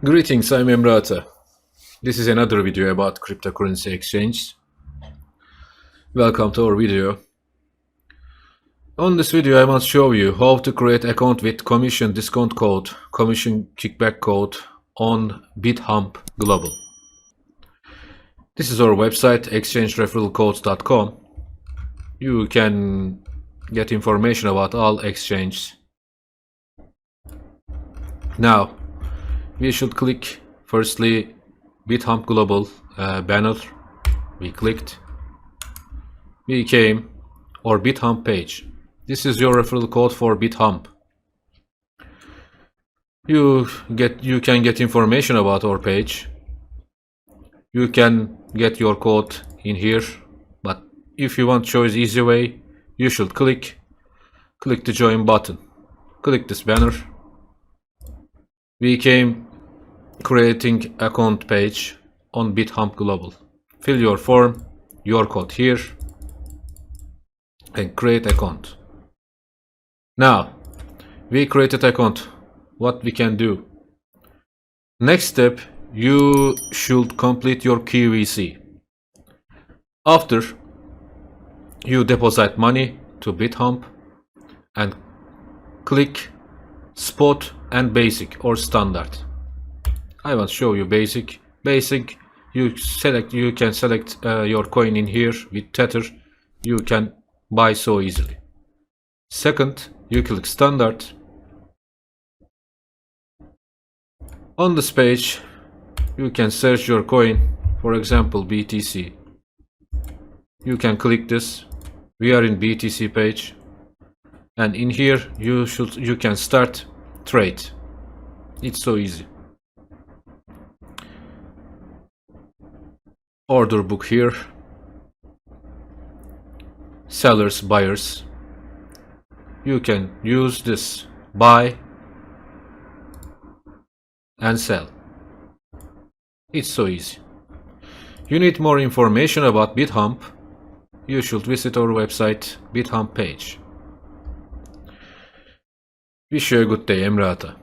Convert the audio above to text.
Greetings, I'm Emrata. This is another video about cryptocurrency exchange. Welcome to our video. On this video I must show you how to create account with commission discount code, commission kickback code on Bithumb Global. This is our website, exchangereferralcodes.com. You can get information about all exchanges. Now, we should click firstly Bithumb Global banner. We clicked. We came our Bithumb page. This is your referral code for Bithumb. You can get information about our page. You can get your code in here, but if you want to choose easy way, you should click the join button. Click this banner. We came creating account page on Bithumb Global. Fill your form, your code here, and create account. Now, we created account. What we can do? Next step, you should complete your KYC. After, you deposit money to Bithumb and click spot and basic or standard. I want to show you basic. Basic, you can select your coin in here with Tether. You can buy so easily. Second, you click standard. On this page, you can search your coin, for example BTC. You can click this. We are in BTC page, and in here you can start trade. It's so easy. Order book here. Sellers, buyers. You can use this buy and sell. It's so easy. You need more information about Bithumb, you should visit our website Bithumb page. Wish you a good day, Emrata.